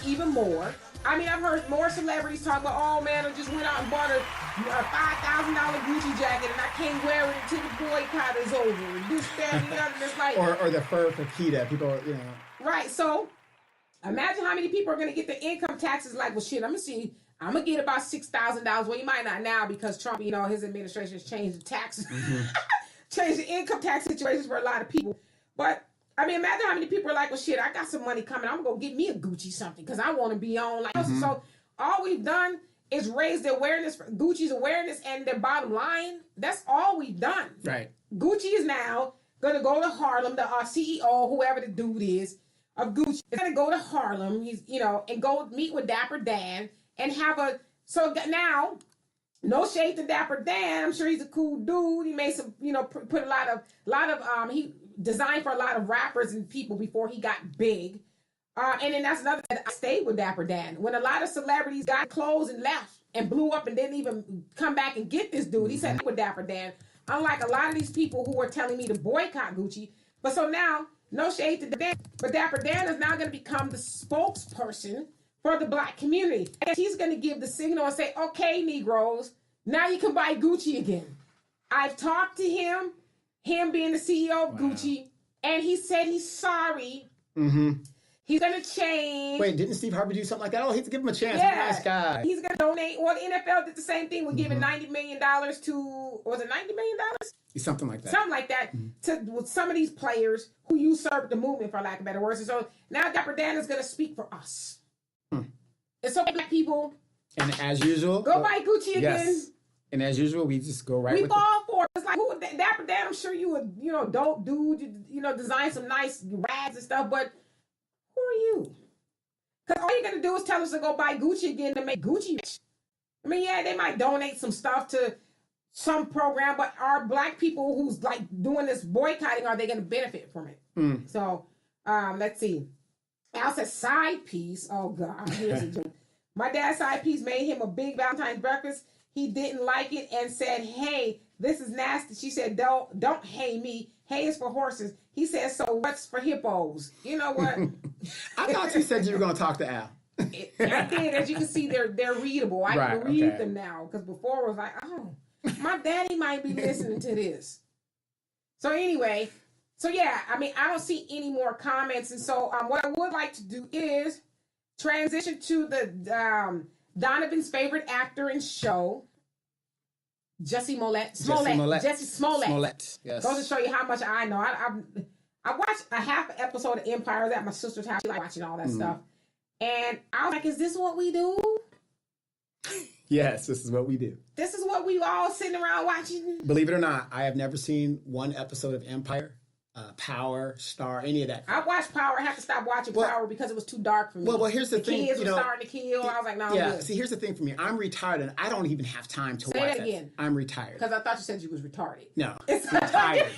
even more. I mean, I've heard more celebrities talk about, oh man, I just went out and bought a $5,000 Gucci jacket and I can't wear it until the boycott is over. And this, that, and the other. And it's like, or the fur for PETA. People, Right. So imagine how many people are going to get the income taxes. Like, well, shit, I'm going to get about $6,000. Well, you might not now because Trump, his administration has changed the taxes, changed the income tax situations for a lot of people. But I mean, imagine how many people are like, well, shit, I got some money coming. I'm going to get me a Gucci something because I want to be on. Like, so all we've done is raise the awareness, for Gucci's awareness and their bottom line. That's all we've done. Right. Gucci is now going to go to Harlem. The CEO, whoever the dude is of Gucci, is going to go to Harlem. He's, and go meet with Dapper Dan and have so now, no shade to Dapper Dan. I'm sure he's a cool dude. He made some, put a lot of, he designed for a lot of rappers and people before he got big. And then that's another thing. I stayed with Dapper Dan. When a lot of celebrities got clothes and left and blew up and didn't even come back and get this dude, he said with Dapper Dan. Unlike a lot of these people who were telling me to boycott Gucci. But so now, no shade to Dan, but Dapper Dan is now going to become the spokesperson for the Black community. And he's going to give the signal and say, okay, Negroes, now you can buy Gucci again. I've talked to him being the CEO of Gucci, and he said he's sorry. Mm-hmm. He's going to change. Wait, didn't Steve Harvey do something like that? Oh, he's give him a chance. Yeah. He's a nice guy. He's going to donate. Well, the NFL did the same thing with giving $90 million to, was it $90 million? Something like that. Something like that to with some of these players who usurped the movement, for lack of better words. And so now Dapper Dan is going to speak for us. And so Black people. And as usual. Go buy Gucci again. Yes. And as usual, we just go right we with fall for it. It's like, who Dapper Dan, I'm sure you would, dope dude, design some nice rags and stuff, but who are you? Because all you're going to do is tell us to go buy Gucci again to make Gucci rich. I mean, yeah, they might donate some stuff to some program, but are Black people who's like doing this boycotting, are they going to benefit from it? So, let's see. Al says side piece. Oh God, here's a joke. My dad's side piece made him a big Valentine's breakfast. He didn't like it and said, "Hey, this is nasty." She said, "Don't hey me. Hay is for horses." He said, "So what's for hippos?" You know what? I thought you said you were going to talk to Al. I did. As you can see, they're readable. I can read them now because before it was like, oh, my daddy might be listening to this. So anyway, yeah, I mean, I don't see any more comments, and so what I would like to do is transition to the Donovan's favorite actor and show, Jussie Smollett. Jussie Smollett. Yes. Goes to show you how much I know. I watched a half episode of Empire. I was at my sister's house. She liked watching all that stuff. And I was like, is this what we do? Yes, this is what we do. This is what we all sitting around watching? Believe it or not, I have never seen one episode of Empire, Power, Star, any of that. I watched Power. I had to stop watching Power because it was too dark for me. Well, here's the thing. Kids were starting to kill. I was like, no, I'm good. See, here's the thing for me. I'm retired, and I don't even have time to watch that again. I'm retired. Because I thought you said you was retarded. No, retired.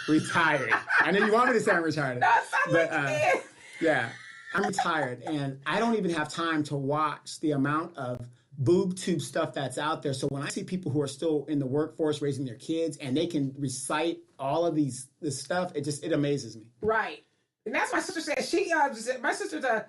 Retired. I know you want me to say I'm retarded. No, it's not like yeah, I'm retired, and I don't even have time to watch the amount of boob tube stuff that's out there. So when I see people who are still in the workforce raising their kids and they can recite all of this stuff, it amazes me. Right. And that's my sister said. My sister's a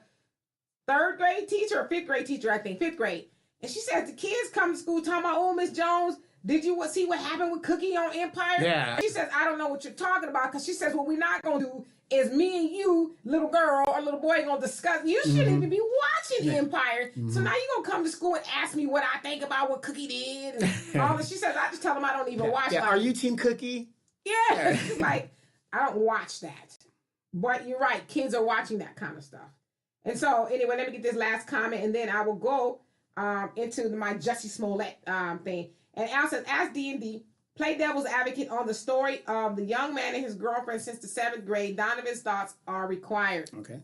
third grade teacher or fifth grade teacher, I think, fifth grade. And she said the kids come to school talking about, oh, Miss Jones, did you see what happened with Cookie on Empire? Yeah. She says, I don't know what you're talking about, because she says what we're not going to do is me and you, little girl or little boy, going to discuss. You shouldn't even be watching Empire. So now you're going to come to school and ask me what I think about what Cookie did and all this. She says, I just tell them I don't even watch that. Are you Team Cookie? Yeah. Like, I don't watch that. But you're right. Kids are watching that kind of stuff. And so, anyway, let me get this last comment, and then I will go into my Jussie Smollett thing. And Al says, as D&D, play devil's advocate on the story of the young man and his girlfriend since the 7th grade. Donovan's thoughts are required. Okay.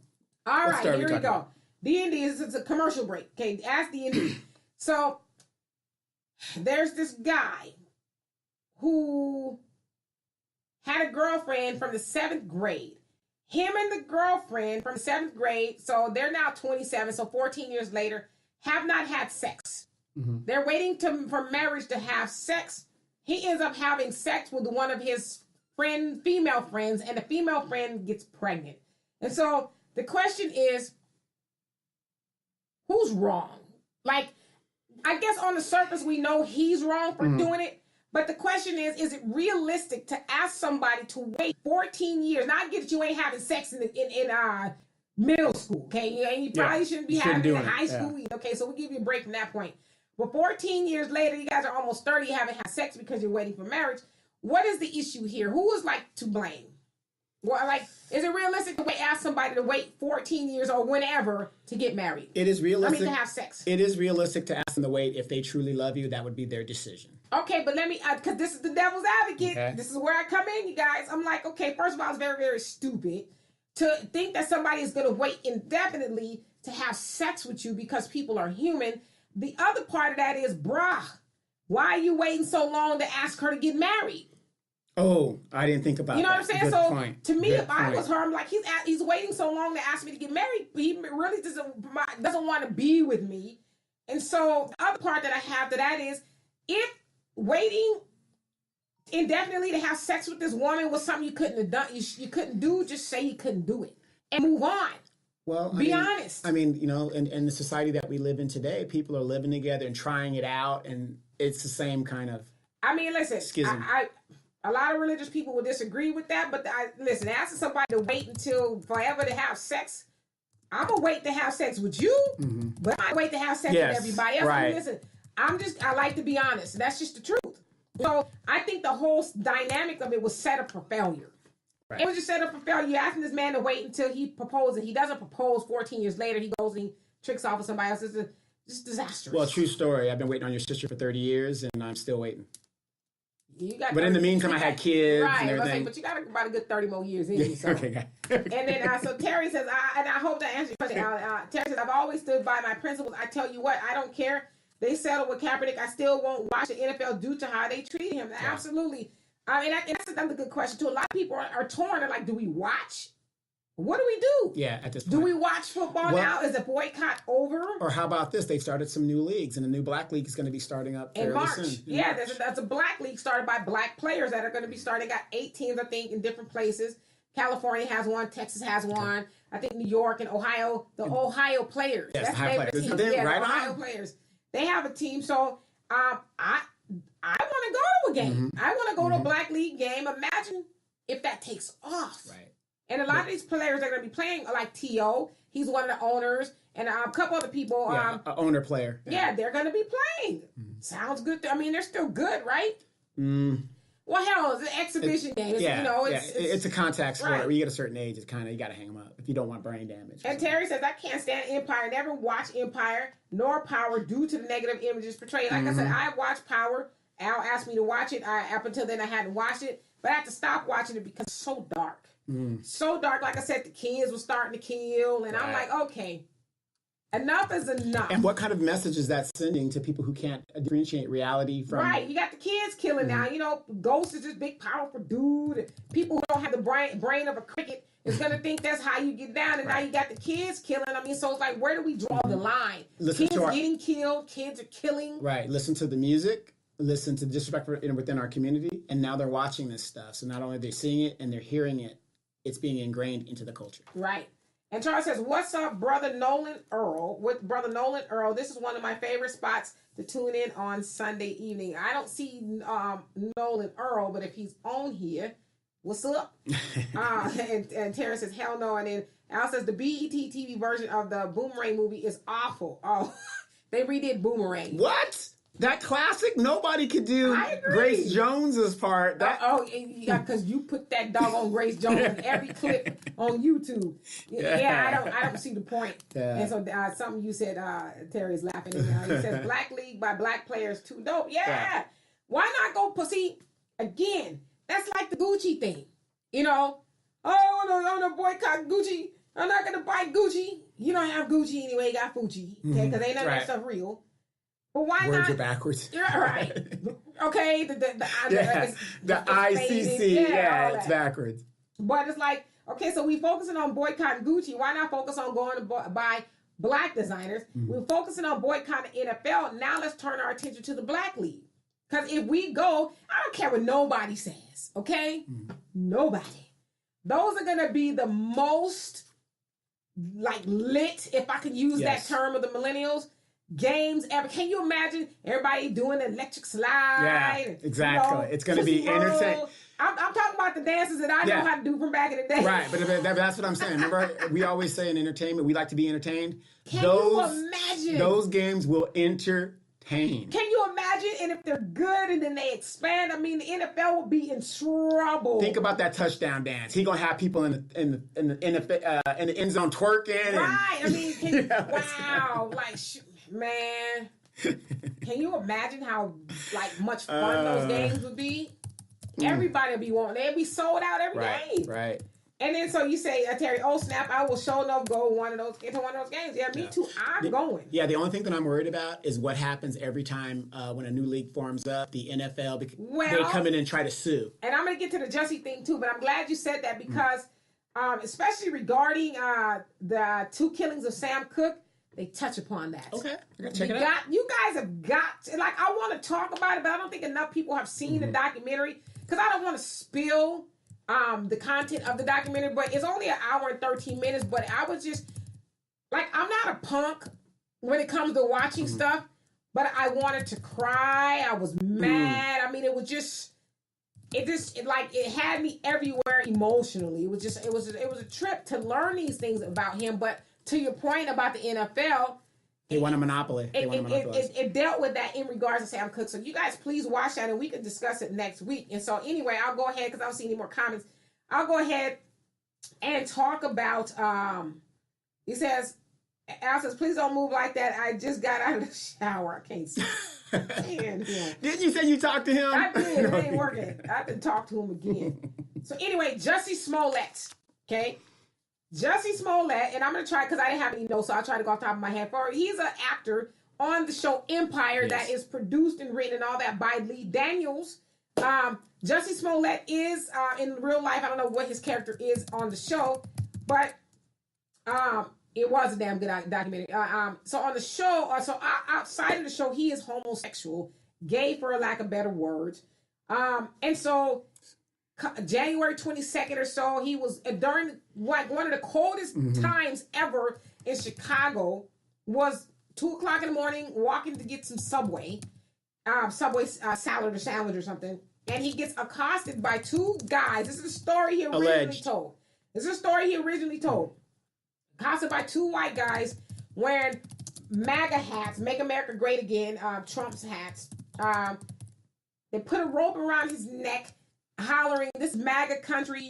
All right, here we go. D&D is a commercial break. Okay, ask D&D. So, there's this guy who had a girlfriend from the 7th grade. Him and the girlfriend from the 7th grade, so they're now 27, so 14 years later, have not had sex. Mm-hmm. They're waiting for marriage to have sex. He ends up having sex with one of his female friends, and the female friend gets pregnant. And so the question is, who's wrong? Like, I guess on the surface we know he's wrong for doing it, but the question is it realistic to ask somebody to wait 14 years? Now I get that you ain't having sex in middle school, okay? And you probably shouldn't be having it in high school either. Okay, so we'll give you a break from that point. But 14 years later, you guys are almost 30, you haven't had sex because you're waiting for marriage. What is the issue here? Who is like to blame? Well, like, is it realistic to ask somebody to wait 14 years or whenever to get married? It is realistic. To have sex. It is realistic to ask them to wait if they truly love you. That would be their decision. Okay, but let me, because this is the devil's advocate. Okay. This is where I come in, you guys. I'm like, okay, first of all, it's very, very stupid to think that somebody is going to wait indefinitely to have sex with you because people are human. The other part of that is, bruh, why are you waiting so long to ask her to get married? Oh, I didn't think about that. You know what I'm saying? Good so point. To me, if I was her, I'm like, he's waiting so long to ask me to get married. He really doesn't want to be with me. And so the other part that I have to that is, if waiting indefinitely to have sex with this woman was something you couldn't have done, you couldn't do, just say you couldn't do it and move on. Well, be honest. I mean, you know, in the society that we live in today, people are living together and trying it out, and it's the same kind of. I mean, listen, schism. A lot of religious people will disagree with that, but listen, asking somebody to wait until forever to have sex, I'm gonna wait to have sex with you, but I wait to have sex with everybody else. Right. I mean, listen, I like to be honest. That's just the truth. So I think the whole dynamic of it was set up for failure. Right. It was just set up for failure. You're asking this man to wait until he proposes. He doesn't propose 14 years later. He goes and he tricks off with somebody else. It's just disastrous. Well, true story. I've been waiting on your sister for 30 years, and I'm still waiting. But in the meantime, I had kids and everything. But you got about a good 30 more years in you. So. Okay. And then, so Terry says, and I hope that answers your question. Terry says, I've always stood by my principles. I tell you what, I don't care. They settled with Kaepernick. I still won't watch the NFL due to how they treated him. Yeah. Absolutely. I mean, that's another good question, too. A lot of people are torn. They're like, do we watch? What do we do? Yeah, at this point. Do we watch football now? Is the boycott over? Or how about this? They've started some new leagues, and a new black league is going to be starting up in March. Soon. Yeah, that's a black league started by black players that are going to be starting. Got 8 teams, I think, in different places. California has one. Texas has one. I think New York and Ohio. The Ohio players. Yes, that's the name of the team. Yeah, right, Ohio players. They have a team. So I want to go to a game. I want to go to a black league game. Imagine if that takes off. Right. And a lot of these players are going to be playing, like T.O., he's one of the owners, and a couple other people. An owner player. Yeah, they're going to be playing. Sounds good. I mean, they're still good, right? Well, hell, it's an exhibition game. It's a contact sport. When you get a certain age, it's kind of, you got to hang them up if you don't want brain damage. And Terry says, I can't stand Empire. Never watch Empire nor Power due to the negative images portrayed. Like I said, I watched Power. Al asked me to watch it. Up until then, I hadn't watched it. But I had to stop watching it because it's so dark. So dark. Like I said, the kids were starting to kill. And I'm like, okay, enough is enough. And what kind of message is that sending to people who can't differentiate reality from... Right. You got the kids killing now. You know, Ghost is this big, powerful dude. People who don't have the brain of a cricket is going to think that's how you get down. And now you got the kids killing. I mean, so it's like, where do we draw the line? Kids are getting killed. Kids are killing. Right. Listen to the music. Listen to the disrespect within our community. And now they're watching this stuff. So not only are they seeing it and they're hearing it, it's being ingrained into the culture. Right. And Charles says, what's up, Brother Nolan Earl? With Brother Nolan Earl, this is one of my favorite spots to tune in on Sunday evening. I don't see Nolan Earl, but if he's on here, what's up? And Terrence says, hell no. And then Al says, the BET TV version of the Boomerang movie is awful. Oh, they redid Boomerang. What? That classic? Nobody could do Grace Jones's part. Because you put that dog on Grace Jones in every clip on YouTube. Yeah, I don't see the point. Yeah. And so something you said, Terry's laughing. He says, Black League by black players, too dope. Yeah. Why not go see, again, that's like the Gucci thing. You know, I want to boycott Gucci. I'm not going to buy Gucci. You don't have Gucci anyway. You got Fuji. Okay, because ain't none of that stuff real. But why not? Words are backwards. Yeah, right. Okay. The ICC. It's backwards. But it's like, okay, so we focusing on boycotting Gucci. Why not focus on going to buy black designers? We're focusing on boycotting NFL. Now let's turn our attention to the Black League. Because if we go, I don't care what nobody says. Okay? Nobody. Those are going to be the most like lit, if I can use that term of the millennials, games ever. Can you imagine everybody doing the electric slide? Yeah, exactly. You know, it's going to be entertaining. I'm talking about the dances that I know how to do from back in the day. Right, but that's what I'm saying. Remember, we always say in entertainment, we like to be entertained. Can you imagine? Those games will entertain. Can you imagine? And if they're good and then they expand, I mean, the NFL will be in trouble. Think about that touchdown dance. He's gonna have people in the end zone twerking. Right. I mean, wow. Like, man. Can you imagine how like much fun those games would be? Everybody would be wanting. They'd be sold out every day. Right. And then so you say, Terry, oh snap! I will show enough go into one of those games. Yeah, me too. I'm going. Yeah, the only thing that I'm worried about is what happens every time when a new league forms up. The NFL, they come in and try to sue. And I'm going to get to the Jussie thing too, but I'm glad you said that because, especially regarding the 2 killings of Sam Cooke, they touch upon that. Okay, I gotta check it out. You guys have got to, like, I want to talk about it, but I don't think enough people have seen the documentary because I don't want to spill the content of the documentary, but it's only an hour and 13 minutes. But I was just like, I'm not a punk when it comes to watching stuff, but I wanted to cry. I was mad. I mean, it had me everywhere emotionally. It was a trip to learn these things about him. But to your point about the NFL, they want a monopoly. It dealt with that in regards to Sam Cooke. So you guys please watch that and we can discuss it next week. And so anyway, I'll go ahead because I don't see any more comments. I'll go ahead and talk about, he says, Al says, please don't move like that. I just got out of the shower. I can't see. Didn't you say you talked to him? I did. It ain't working. I have to talk to him again. So anyway, Jussie Smollett. Okay. Jussie Smollett, and I'm going to try because I didn't have any notes, so I'll try to go off the top of my head. He's an actor on the show Empire that is produced and written and all that by Lee Daniels. Jussie Smollett is in real life. I don't know what his character is on the show, but it was a damn good documentary. So on the show, outside of the show, he is homosexual, gay for a lack of better words. And so January 22nd or so, he was during one of the coldest times ever in Chicago. Was 2:00 in the morning, walking to get some Subway salad or sandwich or something, and he gets accosted by 2 guys. This is a story he originally told. Accosted by 2 white guys wearing MAGA hats, Make America Great Again, Trump's hats. They put a rope around his neck, hollering, "This MAGA country,"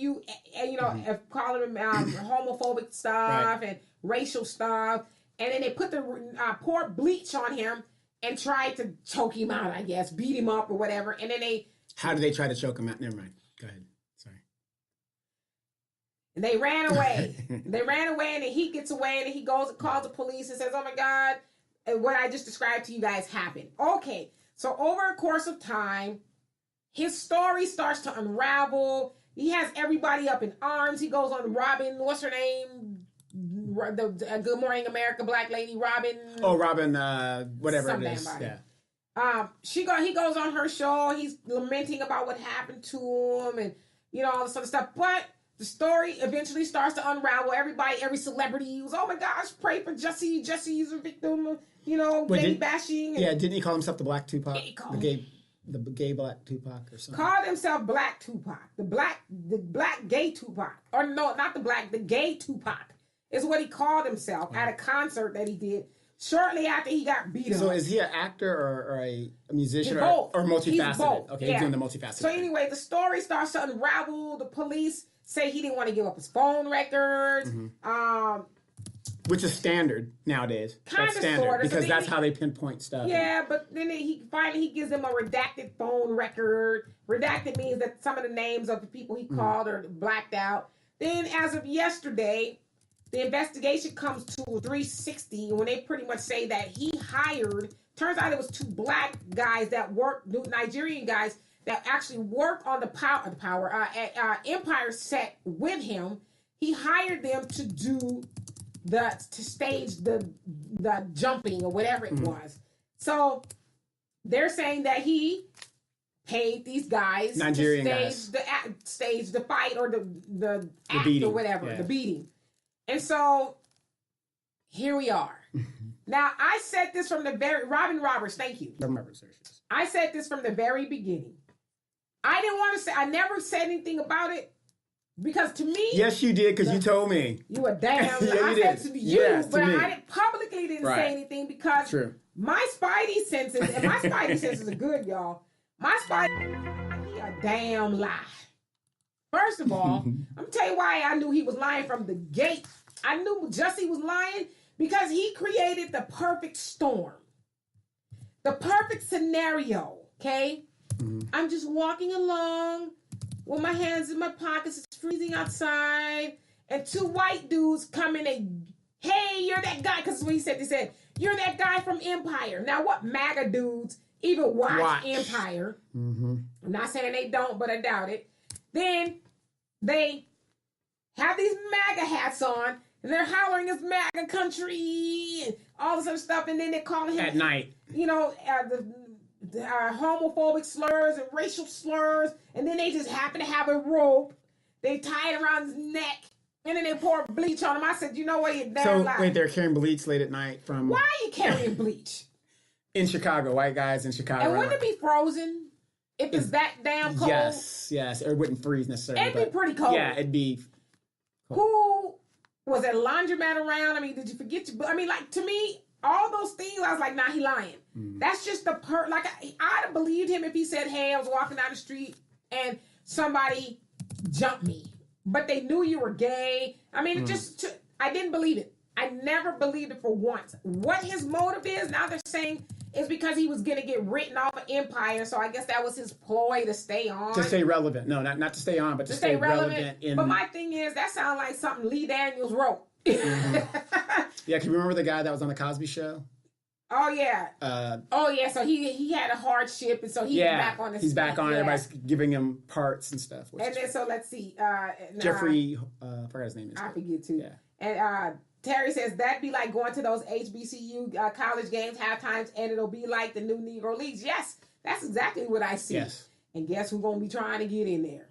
calling him homophobic stuff and racial stuff. And then they put poured bleach on him and tried to choke him out, I guess, beat him up or whatever. And then how did they try to choke him out? Never mind. Go ahead. Sorry. And they ran away. And then he gets away, and then he goes and calls the police and says, "Oh my God, and what I just described to you guys happened." Okay, so over a course of time, his story starts to unravel. He has everybody up in arms. He goes on Robin, what's her name? The Good Morning America black lady, Robin. Oh, Robin, whatever it is. Yeah. He goes on her show. He's lamenting about what happened to him and, all this other stuff. But the story eventually starts to unravel. Every celebrity was, "Oh my gosh, pray for Jussie. Jussie's a victim of, gay bashing." And didn't he call himself the Black Tupac? The gay Black Tupac or something. Called himself Black Tupac. The black gay Tupac. Or no, not the gay Tupac is what he called himself at a concert that he did shortly after he got beat up. So is he an actor or a musician or multifaceted? He's both. Okay, he's doing the multifaceted. So anyway, the story starts to unravel. The police say he didn't want to give up his phone records. Which is standard nowadays. Kind of standard, sort of. Because that's how they pinpoint stuff. Yeah, but then he gives them a redacted phone record. Redacted means that some of the names of the people he called are blacked out. Then, as of yesterday, the investigation comes to 360 when they pretty much say that he hired. Turns out it was 2 black guys that Nigerian guys that actually work on the Empire set with him. He hired them to stage the jumping or whatever it was. So they're saying that he paid these guys Nigerian to stage the fight or the act beating. or whatever, the beating. And so here we are. Now, I said this from the Robin Roberts, thank you. I said this from the very beginning. I didn't want to say, I never said anything about it because to me. Yes, you did because you told me. You were damn. Yeah, I said to you, yes, but to I publicly didn't say anything because my spidey senses, and my spidey senses are good, y'all. My spidey, a damn lie. First of all, I'm gonna tell you why I knew he was lying from the gate. I knew Jussie was lying because he created the perfect storm, the perfect scenario. Okay, I'm just walking along with my hands in my pockets. It's freezing outside, and two white dudes come in and, hey, you're that guy. Because when he said, they said, you're that guy from Empire. Now, what MAGA dudes even watch Empire? I'm not saying they don't, but I doubt it. Then they have these MAGA hats on, and they're hollering it's MAGA country and all this other stuff, and then they call him at night. You know, the homophobic slurs and racial slurs, and then they just happen to have a rope. They tie it around his neck, and then they pour bleach on him. I said, you know what, you damn lie. So wait, they're carrying bleach late at night from. Why are you carrying bleach? In Chicago, white guys in Chicago. And wouldn't it be frozen if it's that damn cold? Yes. It wouldn't freeze necessarily. It'd be pretty cold. Yeah, it'd be. Cold. Who was there a laundromat around? I mean, did you forget your? I mean, like to me, all those things, I was like, nah, he lying. That's just the like I'd have believed him if he said, hey, I was walking down the street and somebody jumped me, but they knew you were gay. I mean, it just I didn't believe it. I never believed it for once. What his motive is, now they're saying, is because he was going to get written off of Empire, so I guess that was his ploy to stay on. To stay relevant. No, not to stay on, but to stay relevant. But my thing is, that sounds like something Lee Daniels wrote. Yeah, can you remember the guy that was on the Cosby Show? Oh yeah. So he had a hardship, and so he's back on his. He's back on. Everybody's giving him parts and stuff. And then so let's see. Jeffrey, I forgot his name. I forget too. Yeah. And Terry says that'd be like going to those HBCU college games half times, and it'll be like the new Negro Leagues. Yes, that's exactly what I see. Yes. And guess who's gonna be trying to get in there?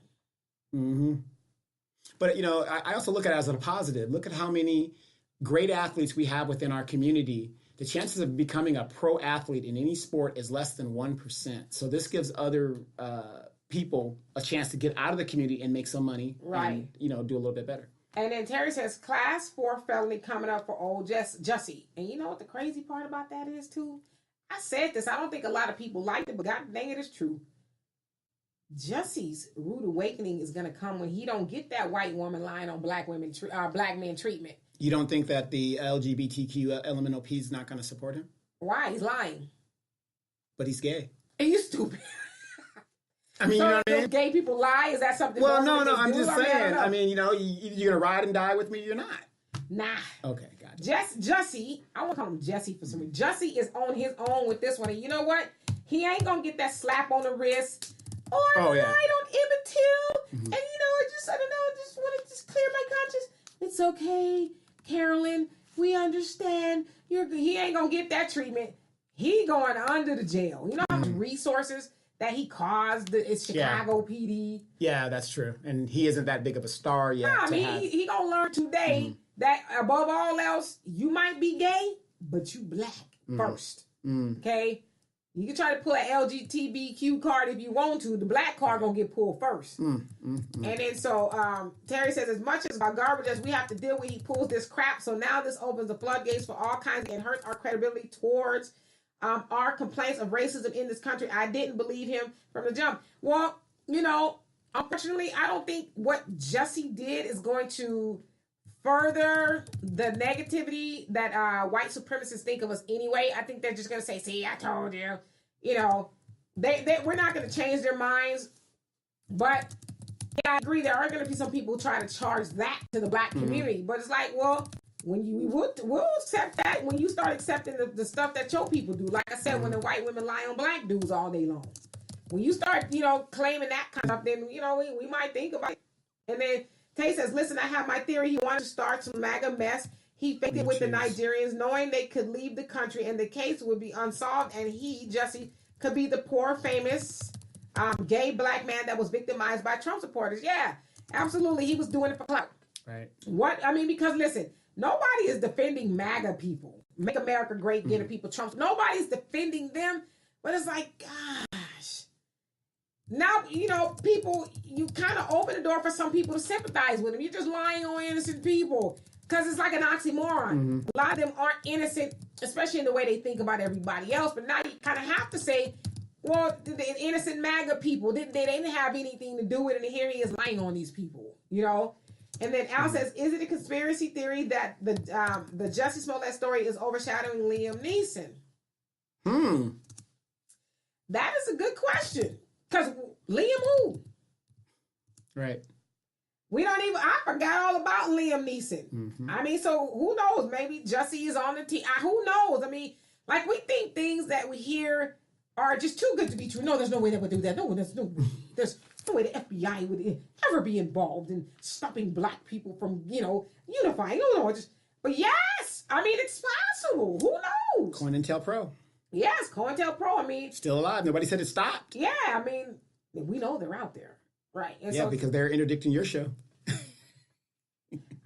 But I also look at it as a positive. Look at how many great athletes we have within our community. The chances of becoming a pro athlete in any sport is less than 1%. So this gives other people a chance to get out of the community and make some money, right? And do a little bit better. And then Terry says, class 4 felony coming up for old Jussie. And you know what the crazy part about that is too? I said this. I don't think a lot of people liked it, but God dang it, it's true. Jussie's rude awakening is going to come when he don't get that white woman lying on black men treatment. You don't think that the LGBTQ LMNOP is not going to support him? Why? He's lying. But he's gay. And you stupid. I mean, so you know what I mean? Gay people lie? Is that something? Well, no. I'm just saying. I mean, you're going to ride and die with me? You're not. Nah. Okay, got it. Jussie, I want to call him Jesse for some reason. Jussie is on his own with this one. And you know what? He ain't going to get that slap on the wrist. Or lied on Emmett Till. And I don't know, I just want to clear my conscience. It's okay, Carolyn. We understand. He ain't going to get that treatment. He going under the jail. You know how much resources that he caused it's Chicago PD. Yeah, that's true. And he isn't that big of a star yet. No, I mean, he going to learn today that above all else, you might be gay, but you black first. Okay? You can try to pull an LGBTQ card if you want to. The black card gonna get pulled first. And then so Terry says, as much as our garbage as we have to deal with, he pulls this crap. So now this opens the floodgates for all kinds and hurts our credibility towards our complaints of racism in this country. I didn't believe him from the jump. Well, unfortunately, I don't think what Jussie did is going to further the negativity that white supremacists think of us anyway. I think they're just going to say, see, I told you. We're not going to change their minds. But yeah, I agree, there are going to be some people trying to charge that to the black community. But it's like, well, we'll accept that when you start accepting the stuff that your people do. Like I said, when the white women lie on black dudes all day long. When you start, claiming that kind of stuff, then, we might think about it. And then Tay says, listen, I have my theory. He wanted to start some MAGA mess. He faked it with the Nigerians, knowing they could leave the country and the case would be unsolved. And he, Jussie, could be the poor, famous, gay black man that was victimized by Trump supporters. Yeah, absolutely. He was doing it for clout. Right. Because listen, Nobody is defending MAGA people. Make America Great Again, people Trump. Nobody's defending them. But it's like, gosh. Now, people, you kind of open the door for some people to sympathize with them. You're just lying on innocent people. Because it's like an oxymoron. A lot of them aren't innocent, especially in the way they think about everybody else. But now you kind of have to say, well, the innocent MAGA people, they didn't have anything to do with it. And here he is lying on these people, And then Al says, is it a conspiracy theory that the Jussie Smollett story is overshadowing Liam Neeson? That is a good question. Because Liam who? Right. I forgot all about Liam Neeson. I mean, so who knows? Maybe Jussie is on the team. Who knows? I mean, like we think things that we hear are just too good to be true. No, there's no way they would do that. No, there's no way the FBI would ever be involved in stopping black people from, unifying. No, but yes, I mean, it's possible. Who knows? COINTELPRO. Yes, COINTELPRO. I mean, still alive. Nobody said it stopped. Yeah, I mean, we know they're out there. Right. And yeah, because they're interdicting your show.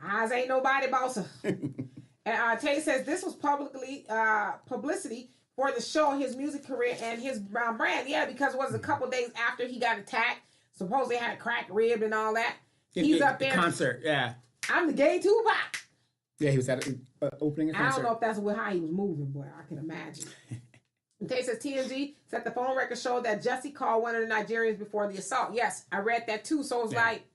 Eyes ain't nobody boss. And Tay says this was publicity for the show, his music career, and his brand. Yeah, because it was a couple days after he got attacked. Supposedly had a cracked rib and all that. He's up there. Concert, yeah. I'm the gay Tupac. Yeah, he was at opening a concert. I don't know if that's how he was moving, but I can imagine. Tay says TMZ said the phone record showed that Jussie called one of the Nigerians before the assault. Yes, I read that too. So it's like.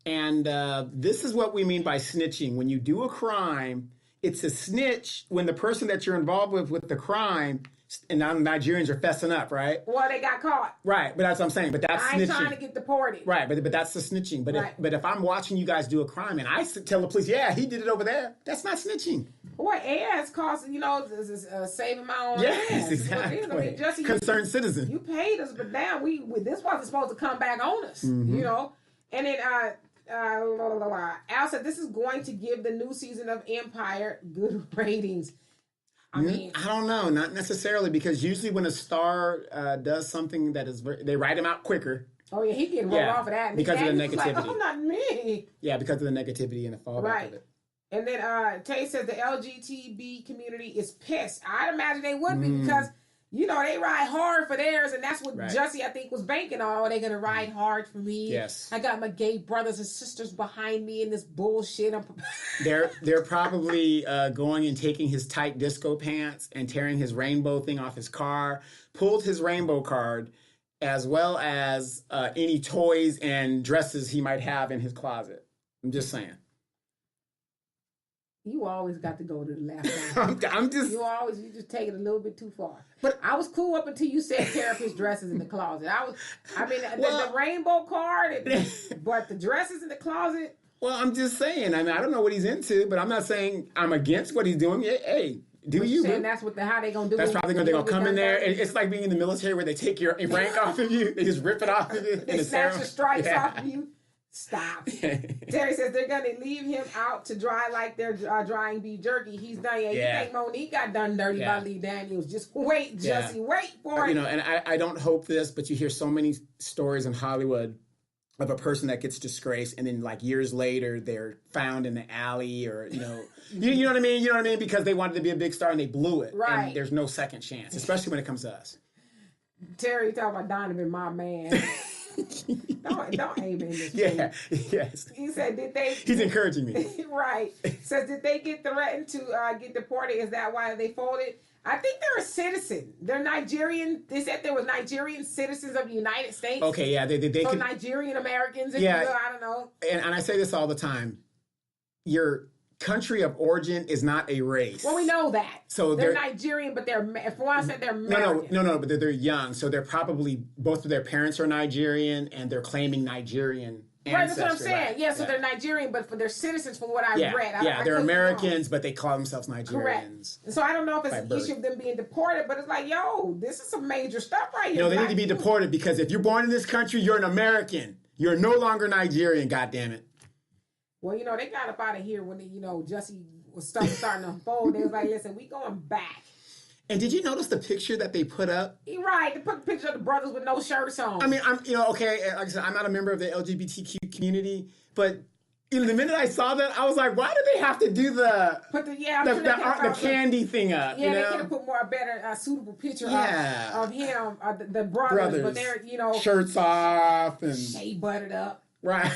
And this is what we mean by snitching. When you do a crime, it's a snitch when the person that you're involved with the crime, and now the Nigerians are fessing up, right? Well, they got caught. Right, but that's what I'm saying. But that's I ain't snitching. trying to get deported. Right, but that's the snitching. But right. If I'm watching you guys do a crime and I tell the police, yeah, he did it over there, that's not snitching. Boy, ass costs, saving my own yes, ass. Exactly. I mean, Jussie, concerned citizen. You paid us, but damn, this wasn't supposed to come back on us, And then Al said this is going to give the new season of Empire good ratings. I mean, I don't know, not necessarily, because usually when a star does something that is, they write him out quicker. Oh yeah, he getting rolled off of that and because of the negativity. Like, oh, not me. Yeah, because of the negativity and the fallback of it. And then Tay says the LGBT community is pissed. I'd imagine they would be because. They ride hard for theirs, and that's what Jussie, I think, was banking on. Oh, they're going to ride hard for me. Yes. I got my gay brothers and sisters behind me in this bullshit. They're probably going and taking his tight disco pants and tearing his rainbow thing off his car, pulled his rainbow card, as well as any toys and dresses he might have in his closet. I'm just saying. You always got to go to the left. You just take it a little bit too far. But I was cool up until you said tear up his dresses in the closet. The rainbow card, but the dresses in the closet. Well, I'm just saying. I mean, I don't know what he's into, but I'm not saying I'm against what he's doing. Hey, do you? Saying that's how they gonna do it. That's probably they're gonna come in there. It's like being in the military where they take your rank off of you. They just rip it off of you. They snatch your stripes off of you. Stop. Terry says they're going to leave him out to dry like they're drying beef jerky. He's done. You think Monique got done dirty by Lee Daniels. Just wait, Jussie. Wait for it. And I don't hope this, but you hear so many stories in Hollywood of a person that gets disgraced and then like years later they're found in the alley or, you know what I mean? You know what I mean? Because they wanted to be a big star and they blew it. Right. And there's no second chance, especially when it comes to us. Terry talking about Donovan, my man. Don't aim in this. Yeah, yes. He said, did they? He's encouraging me. Right. Says, did they get threatened to get deported? Is that why they folded? I think they're a citizen. They're Nigerian. They said there was Nigerian citizens of the United States. Okay, yeah, they so can, Nigerian Americans. If yeah, you will, I don't know. And I say this all the time. Your country of origin is not a race. Well, we know that. So they're Nigerian, but they're, for what I said, they're American. No, but they're young. So they're probably, both of their parents are Nigerian, and they're claiming Nigerian ancestry. Right, that's what I'm saying. Right. Yeah, so they're Nigerian, but for their citizens, from what I read. I they're Americans, but they call themselves Nigerians. Correct. So I don't know if it's an issue of them being deported, but it's like, yo, this is some major stuff right here. No, they need to be deported because if you're born in this country, you're an American. You're no longer Nigerian, goddammit. Well, they got up out of here when, Jussie was starting to unfold. They was like, listen, we going back. And did you notice the picture that they put up? Right, they put the picture of the brothers with no shirts on. I mean, okay, like I said, I'm not a member of the LGBTQ community, but, the minute I saw that, I was like, why do they have to do the candy thing up? Yeah, they could have put more better suitable picture of him, the brothers, but they're shirts off and shea buttered up. Right.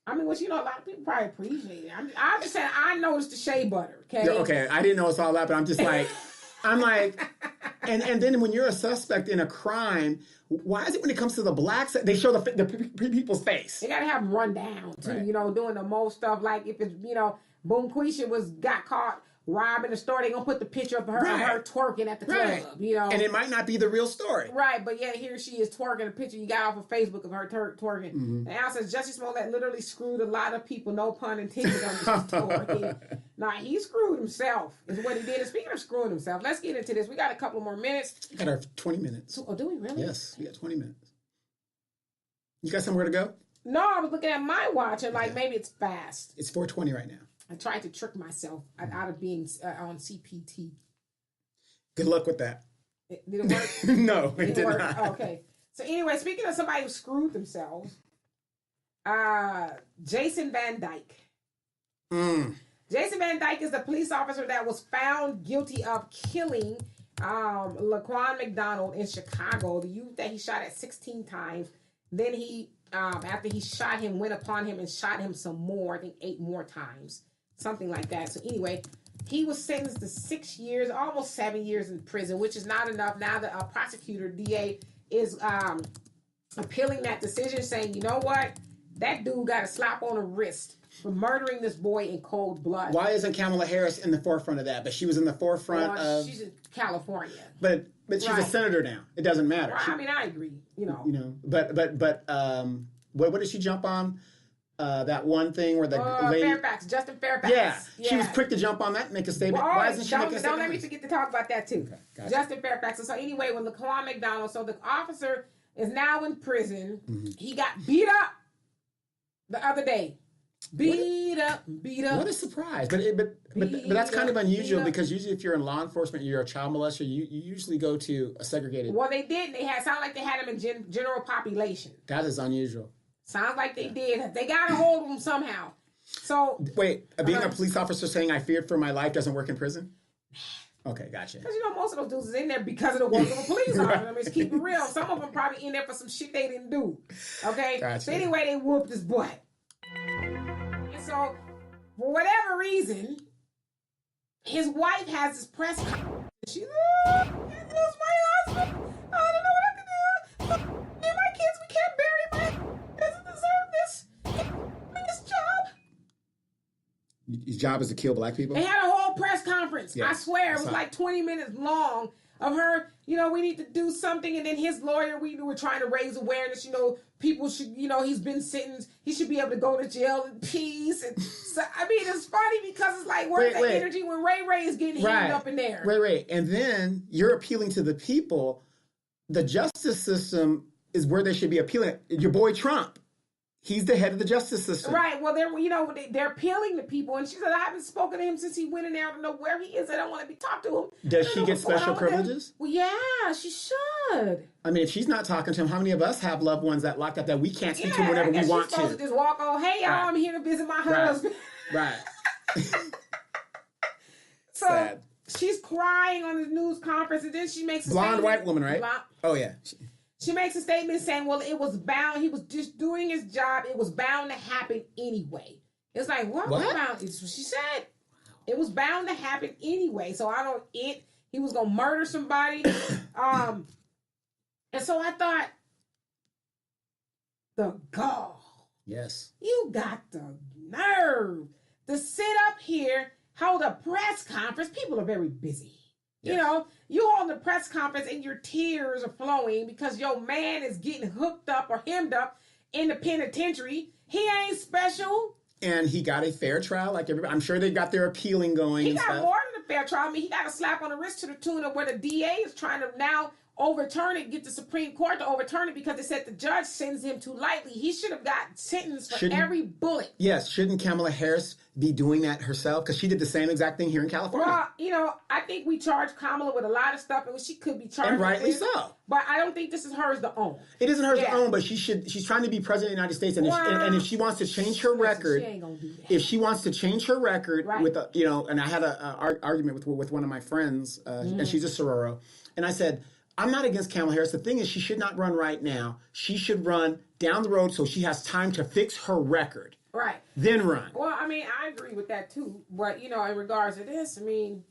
I mean, a lot of people probably appreciate it. I'm just saying, I noticed the shea butter. Okay. Yeah, okay, I didn't notice all that, but I'm just like, and then when you're a suspect in a crime, why is it when it comes to the blacks they show the people's face? They gotta have them run down too. Right. Doing the most stuff. Like if it's Boom Quisha got caught robbing the store, they gonna put the picture of her twerking at the club. And it might not be the real story. Right, but yeah, here she is twerking. A picture you got off of Facebook of her twerking. Mm-hmm. And Al says Justice Smollett literally screwed a lot of people. No pun intended on this story. Nah, he screwed himself. Is what he did. And speaking of screwing himself, let's get into this. We got a couple more minutes. We got our 20 minutes. Oh, do we really? Yes, we got 20 minutes. You got somewhere to go? No, I was looking at my watch and maybe it's fast. It's 4:20 right now. I tried to trick myself out of being on CPT. Good luck with that. Did it work? No, it did not. Oh, okay. So anyway, speaking of somebody who screwed themselves, Jason Van Dyke. Jason Van Dyke is the police officer that was found guilty of killing Laquan McDonald in Chicago, the youth that he shot at 16 times. Then he, after he shot him, went upon him and shot him some more, I think 8 more times. Something like that. So anyway, he was sentenced to 6 years, almost 7 years in prison, which is not enough. Now the prosecutor, DA, is appealing that decision, saying, you know what? That dude got a slap on the wrist for murdering this boy in cold blood. Why isn't Kamala Harris in the forefront of that? But she was in the forefront of... She's in California. But she's a senator now. It doesn't matter. Right, I mean, I agree. But what did she jump on? That one thing where the lady... Justin Fairfax. Yeah, she was quick to jump on that and make a statement. Why isn't she making a statement? Don't let me forget to talk about that too. Okay, gotcha. Justin Fairfax. So anyway, when Laquan McDonald, so the officer is now in prison. Mm-hmm. He got beat up the other day. Beat up. What a surprise! But that's kind of unusual because usually if you're in law enforcement, you're a child molester. You usually go to a segregated. Well, they did. Sound like they had him in general population. That is unusual. Sounds like they did. They got a hold of him somehow. So wait, being a police officer saying I feared for my life doesn't work in prison? Okay, gotcha. Because most of those dudes is in there because of the work of a police officer. I mean, let's keep it real. Some of them probably in there for some shit they didn't do. Okay? Gotcha. So anyway, they whooped his butt. And so, for whatever reason, his wife has this press conference. She's like, oh, you lose my husband. I don't know what I can do. Me and my kids, we can't bury him. He doesn't deserve this. His job. His job is to kill black people? They had a whole press conference. Yeah, I swear, it was like 20 minutes long of her, we need to do something. And then his lawyer, we were trying to raise awareness, people should, he's been sentenced. He should be able to go to jail in peace. And so, I mean, it's funny because it's like, where's the energy when Ray is getting heated up in there? Right. And then you're appealing to the people. The justice system is where they should be appealing. Your boy Trump. He's the head of the justice system. Right. Well, they're appealing to people. And she said, I haven't spoken to him since he went in there. I don't know where he is. I don't want to be talked to him. Does she get special privileges? Well, yeah, she should. I mean, if she's not talking to him, how many of us have loved ones that locked up that we can't speak to whenever we want to? She's supposed to just walk on, hey, y'all, I'm here to visit my husband. Right. So sad. She's crying on the news conference, and then she makes a blonde white woman, right? Oh, yeah. She makes a statement saying, well, it was bound. He was just doing his job. It was bound to happen anyway. It's like, what? Bound? It's what she said. It was bound to happen anyway. So he was going to murder somebody. And so I thought, the gall. Yes. You got the nerve to sit up here, hold a press conference. People are very busy. Yes. You hold a press conference and your tears are flowing because your man is getting hooked up or hemmed up in the penitentiary. He ain't special. And he got a fair trial like everybody. I'm sure they got their appealing going. He got more than a fair trial. I mean, he got a slap on the wrist to the tune of where the DA is trying to now overturn it, get the Supreme Court to overturn it because they said the judge sentenced him too lightly. He should have got sentenced for every bullet. Yes. Shouldn't Kamala Harris be doing that herself? Because she did the same exact thing here in California. Well, you know, I think we charge Kamala with a lot of stuff, and she could be charged. And rightly with so. But I don't think this is hers to own. It isn't hers to own, but she's trying to be president of the United States, and if she wants to change her record, she ain't gonna do that. if she wants to change her record with a, you know, and I had a argument with one of my friends, and she's a sororo, and I said, I'm not against Kamala Harris. The thing is, she should not run right now. She should run down the road so she has time to fix her record. Right. Then run. Well, I mean, I agree with that too. But, you know, in regards to this, I mean,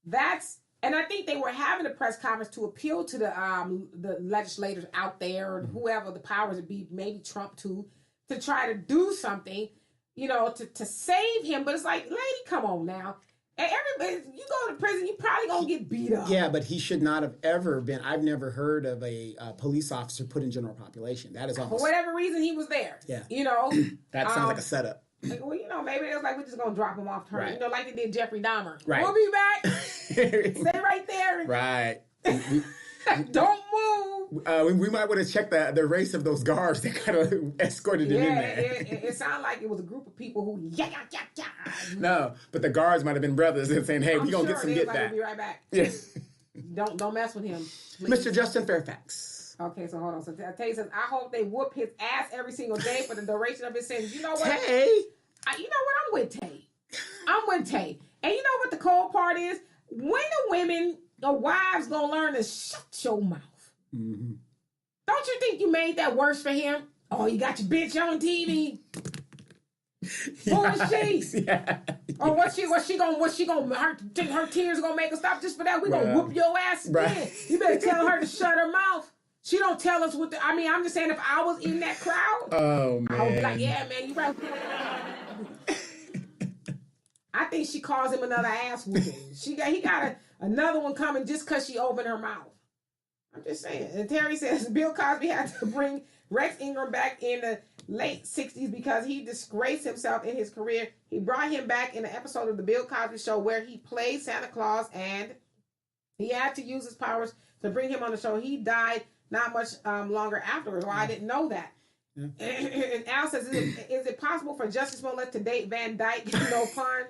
that's, and I think they were having a press conference to appeal to the legislators out there, or whoever the powers that be, maybe Trump too, to try to do something, you know, to save him. But it's like, lady, come on now. And everybody, you go to prison, you probably gonna get beat up. Yeah, but he should not have ever been. I've never heard of a police officer put in general population. That is almost, for whatever reason he was there. Yeah, you know, that sounds like a setup. Like, well, you know, maybe it was like we're just gonna drop him off her. Right. You know, like they did Jeffrey Dahmer. Right. We'll be back. Stay right there. Right. Don't move. We might want to check the race of those guards that kind of escorted him in there. It sounded like it was a group of people who No, but the guards might have been brothers and saying, "Hey, we're gonna get some get back." We'll be right back. Yes. Don't mess with him, please. Mr. Justin Fairfax. Okay, so hold on. So Tay says, I hope they whoop his ass every single day for the duration of his sentence. You know what? Tay. You know what? I'm with Tay. I'm with Tay. And you know what the cold part is? When the women, the wives, gonna learn to shut your mouth. Mm-hmm. Don't you think you made that worse for him? Oh, you got your bitch on TV. Who is she? Yeah. Or what's she gonna her tears gonna make her stop just for that? We gonna whoop your ass again. Right. You better tell her to shut her mouth. She don't tell us what I mean, I'm just saying if I was in that crowd, oh man, I would be like, yeah, man, you right. I think she calls him another ass whooping. He got another one coming just because she opened her mouth. I'm just saying. And Terry says Bill Cosby had to bring Rex Ingram back in the late 60s because he disgraced himself in his career. He brought him back in an episode of the Bill Cosby Show where he played Santa Claus, and he had to use his powers to bring him on the show. He died not much longer afterwards. Well, I didn't know that. Yeah. And Al says, is it possible for Justice Smollett to date Van Dyke? No pun.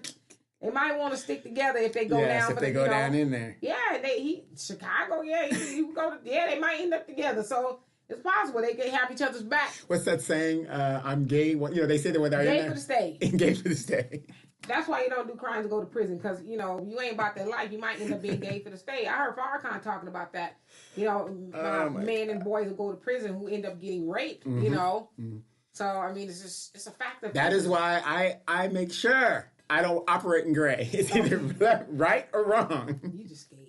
They might want to stick together if they go down. Yes, if they go down in there. Yeah, Chicago. Yeah, he go. Yeah, they might end up together. So it's possible they can have each other's back. What's that saying? I'm gay. You know, they say that when they're gay for the state. Gay for the state. That's why you don't do crimes and go to prison, because you know you ain't about that life. You might end up being gay for the state. I heard Farrakhan talking about that. You know, men and boys who go to prison who end up getting raped. Mm-hmm. You know, so I mean, it's a fact of that is why I make sure I don't operate in gray. It's either right or wrong. You just scared.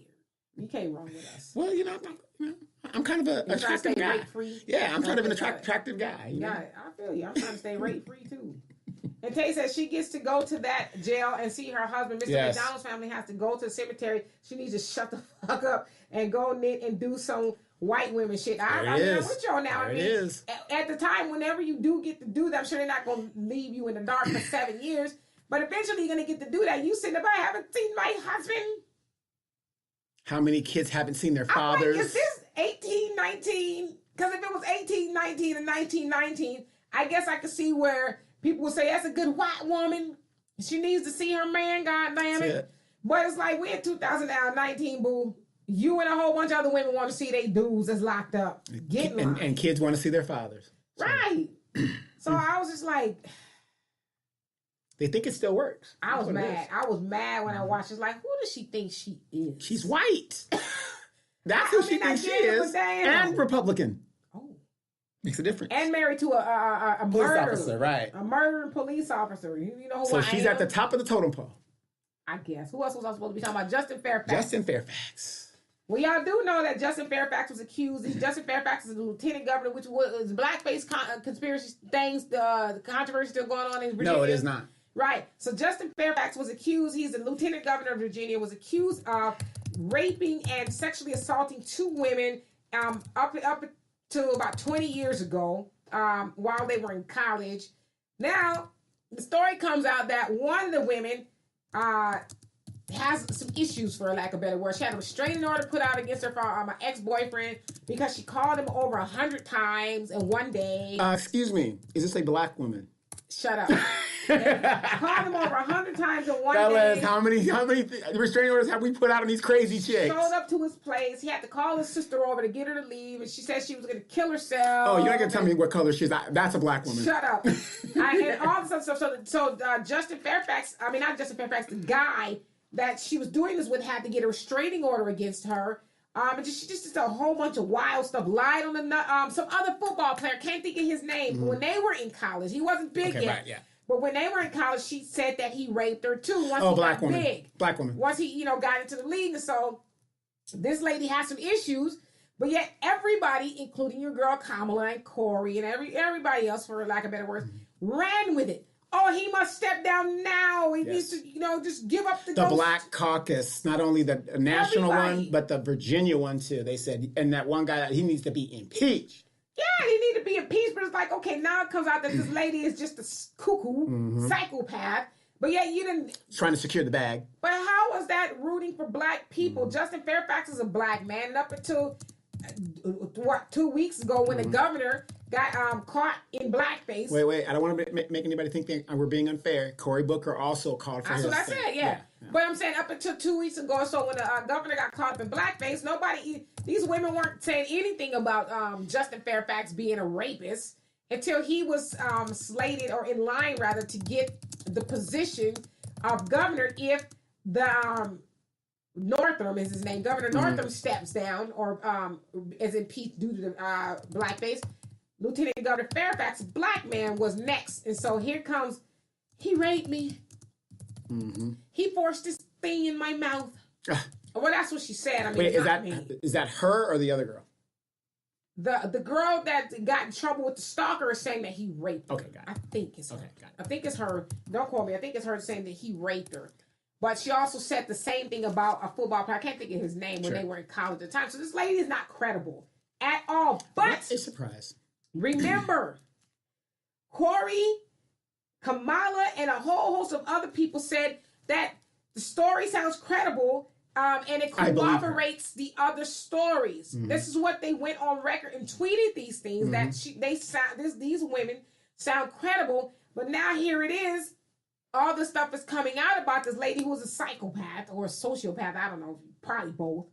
You can't wrong with us. Well, you know, I'm kind of an attractive guy. Rate-free? Yeah, I'm kind of an attractive guy. Got it. I feel you. I'm trying to stay rate free too. And Tay says she gets to go to that jail and see her husband. Mr. Yes. McDonald's family has to go to the cemetery. She needs to shut the fuck up and go knit and do some white women shit. I'm with y'all now. There it is. At the time, whenever you do get to do that, I'm sure they're not going to leave you in the dark for 7 years. But eventually you're going to get to do that. You sitting there, I haven't seen my husband. How many kids haven't seen their fathers? I'm like, is this 18, 19? Because if it was 18, 19, and 19, 19, I guess I could see where people would say, that's a good white woman. She needs to see her man, God damn it. But it's like, we're in 2019, boo. You and a whole bunch of other women want to see they dudes that's locked up. And kids want to see their fathers. So. Right. So I was just like... They think it still works. I was mad. I was mad when I watched. It's like, who does she think she is? She's white. That's who she thinks she is. And Republican. Oh. Makes a difference. And married to a police officer, right. A murdering police officer. You know who so she's at the top of the totem pole. I guess. Who else was I supposed to be talking about? Justin Fairfax. Justin Fairfax. Well, y'all do know that Justin Fairfax was accused. Justin Fairfax is the lieutenant governor, which was blackface conspiracy things. The controversy still going on in Virginia. No, it is not. Right. So Justin Fairfax was accused, he's the lieutenant governor of Virginia, was accused of raping and sexually assaulting 2 women up to about 20 years ago while they were in college. Now, the story comes out that one of the women has some issues, for lack of a better word. She had a restraining order put out against her from my ex-boyfriend because she called him over 100 times in one day. Excuse me. Is this a black woman? Shut up. Called him over 100 times in one Fellas, day. how many restraining orders have we put out on these crazy chicks? Showed up to his place. He had to call his sister over to get her to leave, and she said she was going to kill herself. Oh, you're not going to tell me what color she's. That's a black woman. Shut up. And all this other stuff. So Justin Fairfax, I mean, not Justin Fairfax, the guy that she was doing this with had to get a restraining order against her. And she just did a whole bunch of wild stuff. Lied on the some other football player, can't think of his name. Mm-hmm. When they were in college, he wasn't big yet. Right, yeah. But when they were in college, she said that he raped her too. Once black woman. Big. Black woman. Once he, got into the league, and so this lady has some issues. But yet everybody, including your girl Kamala and Corey and everybody else, for lack of better words, ran with it. Oh, he must step down now. He needs to, just give up the ghost. Black caucus, not only the national one, but the Virginia one too. They said, and that one guy, he needs to be impeached. Yeah, he needs to be impeached, but it's like, okay, now it comes out that this lady is just a cuckoo, psychopath, but yet you didn't... Trying to secure the bag. But how was that rooting for black people? Justin Fairfax is a black man, and up until, 2 weeks ago when the governor got caught in blackface. Wait. I don't want to make anybody think we're being unfair. Cory Booker also called for his... That's what I said, yeah. But I'm saying up until 2 weeks ago, so when the governor got caught up in blackface, these women weren't saying anything about Justin Fairfax being a rapist until he was slated, or in line rather, to get the position of governor if the... Northam is his name. Governor Northam steps down or is impeached due to the blackface. Lieutenant Governor Fairfax, black man, was next. And so here comes, he raped me. Mm-hmm. He forced this thing in my mouth. Well, that's what she said. I mean, wait, is that her or the other girl? The girl that got in trouble with the stalker is saying that he raped her. Okay, got it. I think it's her. Okay, got it. I think it's her. Don't quote me. I think it's her saying that he raped her. But she also said the same thing about a football player. I can't think of his name when they were in college at the time. So this lady is not credible at all. But what a surprise. Remember, Corey, Kamala, and a whole host of other people said that the story sounds credible, and it corroborates the other stories. Mm-hmm. This is what they went on record and tweeted these things, that these women sound credible. But now here it is. All this stuff is coming out about this lady who was a psychopath or a sociopath. I don't know, probably both.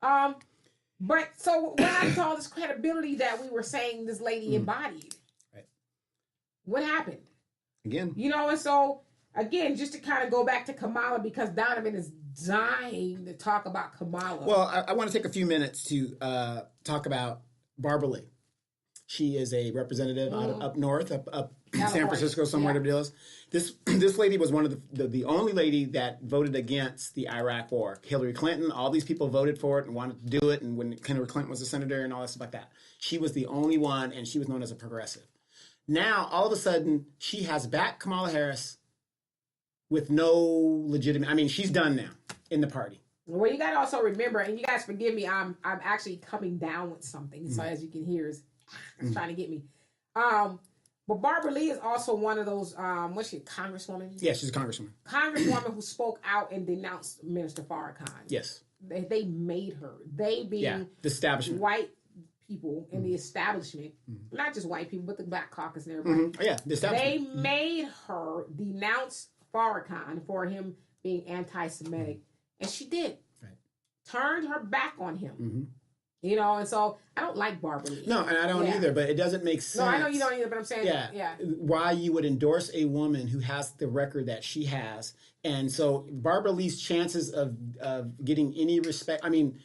But so when I saw this credibility that we were saying this lady embodied, right. What happened? Again. And so, again, just to kind of go back to Kamala, because Donovan is dying to talk about Kamala. Well, I want to take a few minutes to talk about Barbara Lee. She is a representative up north, up San Francisco, somewhere to deal with. This lady was one of the only lady that voted against the Iraq War. Hillary Clinton, all these people voted for it and wanted to do it. And when Hillary Clinton was a senator and all that stuff like that, she was the only one, and she was known as a progressive. Now, all of a sudden, she has backed Kamala Harris with no legitimate... I mean, she's done now in the party. Well, you got to also remember, and you guys forgive me, I'm actually coming down with something. So as you can hear, it's trying to get me. But Barbara Lee is also one of those, what's she, Congresswoman? Yeah, she's a congresswoman. Congresswoman who spoke out and denounced Minister Farrakhan. Yes. They made her. They being the establishment. White people in the establishment, not just white people, but the Black Caucus and everybody. Oh, yeah, the establishment. They made her denounce Farrakhan for him being anti-Semitic. And she did. Right. Turned her back on him. Mm-hmm. And so I don't like Barbara Lee. No, and I don't either, but it doesn't make sense. No, I know you don't either, but I'm saying, why you would endorse a woman who has the record that she has. And so Barbara Lee's chances of getting any respect, I mean,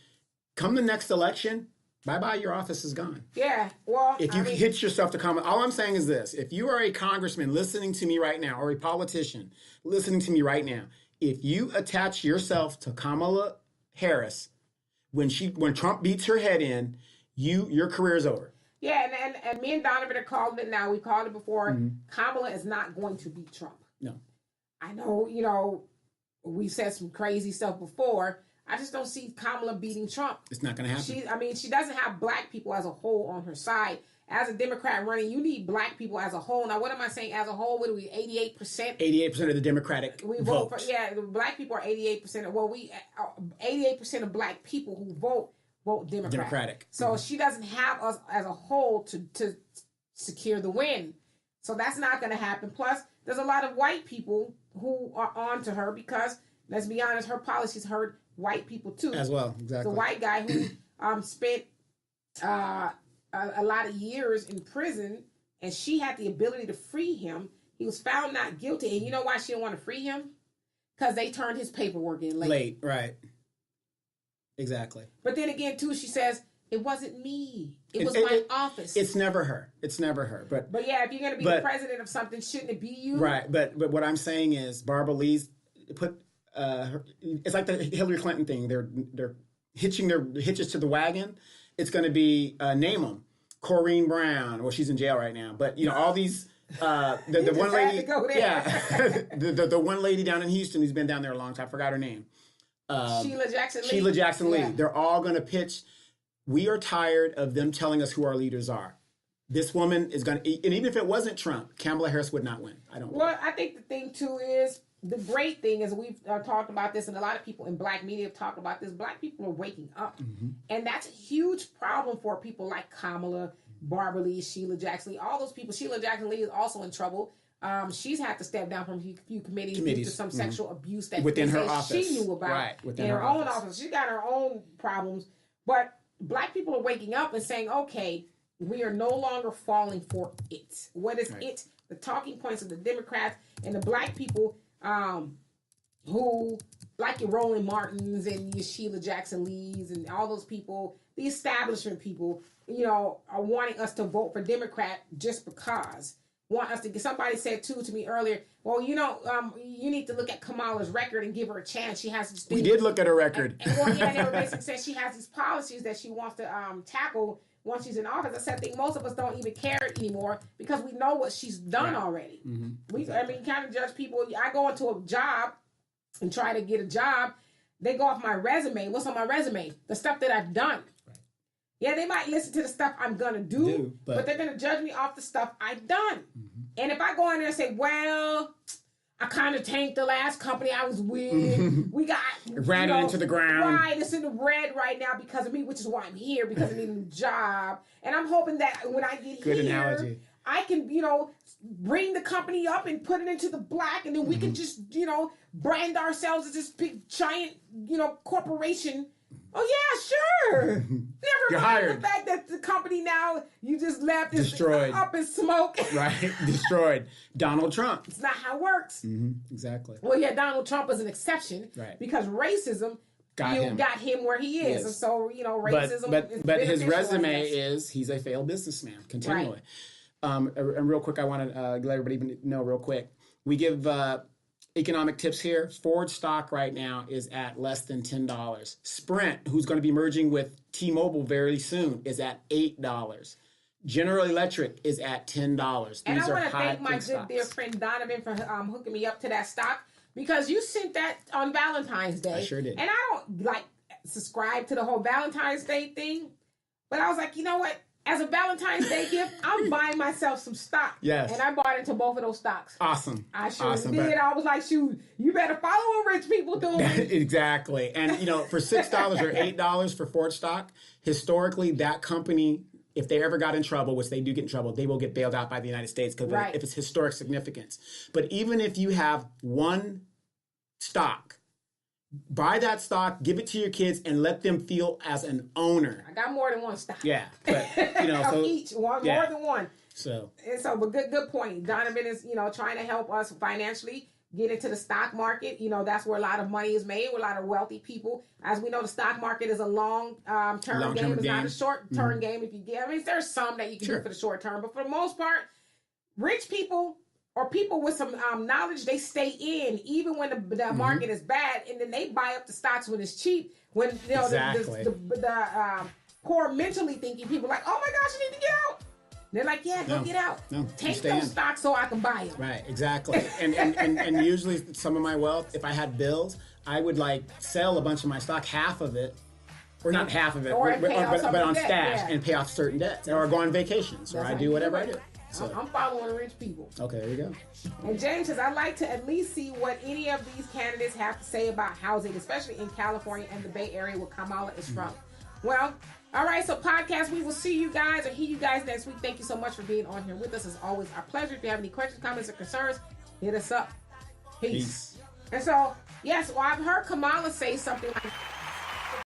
come the next election, bye-bye, your office is gone. Yeah, well, if you hitch yourself to comment, all I'm saying is this. If you are a congressman listening to me right now, or a politician listening to me right now, if you attach yourself to Kamala Harris, when Trump beats her head in, your career is over. Yeah, and me and Donovan are calling it now. We called it before. Mm-hmm. Kamala is not going to beat Trump. No. I know, we said some crazy stuff before. I just don't see Kamala beating Trump. It's not going to happen. She doesn't have black people as a whole on her side. As a Democrat running, you need black people as a whole. Now, what am I saying as a whole? What are we, 88%? 88% of the Democratic vote. Black people are 88%. 88% of black people who vote Democratic. So she doesn't have us as a whole to secure the win. So that's not going to happen. Plus, there's a lot of white people who are on to her because, let's be honest, her policies hurt white people too. As well, exactly. The white guy who spent a lot of years in prison, and she had the ability to free him. He was found not guilty, and you know why she didn't want to free him? Because they turned his paperwork in late. Late, right. Exactly. But then again, too, she says, it wasn't me. It was my office. It's never her. It's never her. But yeah, if you're going to be the president of something, shouldn't it be you? Right. But what I'm saying is Barbara Lee's put it's like the Hillary Clinton thing. They're hitching their hitches to the wagon. It's going to be name them Corrine Brown. Well, she's in jail right now. But you know all these the one lady. The one lady down in Houston who's been down there a long time. I forgot her name. Sheila Jackson Lee. Sheila Jackson Lee. Yeah. They're all going to pitch. We are tired of them telling us who our leaders are. This woman is going to, and even if it wasn't Trump, Kamala Harris would not win. I don't. Well, I think the thing too is the great thing is we've talked about this, and a lot of people in Black media have talked about this. Black people are waking up, and that's a huge problem for people like Kamala, Barbara Lee, Sheila Jackson Lee, all those people. Sheila Jackson Lee is also in trouble. She's had to step down from a few committees due to some sexual abuse that within her office she knew about in her own office. She got her own problems, but Black people are waking up and saying, okay, we are no longer falling for it. What is it? The talking points of the Democrats and the Black people who, like your Roland Martins and your Sheila Jackson Lees and all those people, the establishment people, you know, are wanting us to vote for Democrat just because. Want us to get. Somebody said too to me earlier, well, you know, you need to look at Kamala's record and give her a chance. She has this thing. We did look at her record. Well, yeah, they were basically saying she has these policies that she wants to tackle once she's in office. I said, I think most of us don't even care anymore because we know what she's done already. Exactly. I mean, kind of judge people. I go into a job and try to get a job. They go off my resume. What's on my resume? The stuff that I've done. Yeah, they might listen to the stuff I'm going to do, but they're going to judge me off the stuff I've done. And if I go in there and say, well, I kind of tanked the last company I was with. We got... Ran it into the ground. Right, it's in the red right now because of me, which is why I'm here, because I need a new job. And I'm hoping that when I get Good here... analogy. I can, you know, bring the company up and put it into the black, and then we can just, you know, brand ourselves as this big, giant, you know, corporation. Oh, yeah, sure. Never mind the fact that the company now you just left is up in smoke. Right, destroyed. Donald Trump. It's not how it works. Exactly. Well, yeah, Donald Trump is an exception because racism got him where he is. And so, you know, racism But his resume is he's a failed businessman continually. Right. And real quick, I want to let everybody know real quick. We give... economic tips here. Ford stock right now is at less than $10. Sprint, who's going to be merging with T-Mobile very soon, is at $8. General Electric is at $10. And I want to thank my good dear friend Donovan for hooking me up to that stock because you sent that on Valentine's Day. I sure did. And I don't like subscribe to the whole Valentine's Day thing, but I was like, you know what? As a Valentine's Day gift, I'm buying myself some stock. Yes. And I bought into both of those stocks. Awesome. I sure did. I was like, shoot, you better follow what rich people do. Exactly. And, you know, for $6 or $8 for Ford stock, historically, that company, if they ever got in trouble, which they do get in trouble, they will get bailed out by the United States because if it's historic significance. But even if you have one stock, buy that stock, give it to your kids, and let them feel as an owner. I got more than one stock. Yeah, but you know, so each one more than one. But good point. Donovan is trying to help us financially get into the stock market. You know, that's where a lot of money is made with a lot of wealthy people. As we know, the stock market is a long-term game. It's not a short-term game. If you get, there's some that you can do for the short term, but for the most part, rich people or people with some knowledge, they stay in even when the market is bad, and then they buy up the stocks when it's cheap. When the poor mentally thinking people are like, oh my gosh, you need to get out. They're like, yeah, go get out. No, take those stocks so I can buy them. Right, exactly. and usually some of my wealth, if I had bills, I would sell a bunch of my stock, half of it, or not half of it, but on stash and pay off certain debts, or go on vacations, or I do whatever I do. So. I'm following rich people. Okay, there you go. And James says, I'd like to at least see what any of these candidates have to say about housing, especially in California and the Bay Area where Kamala is from. Well, all right, so podcast, we will see you guys or hear you guys next week. Thank you so much for being on here with us. As always, our pleasure. If you have any questions, comments, or concerns, Hit us up. Peace. Peace. And so, yes, well, I've heard Kamala say something like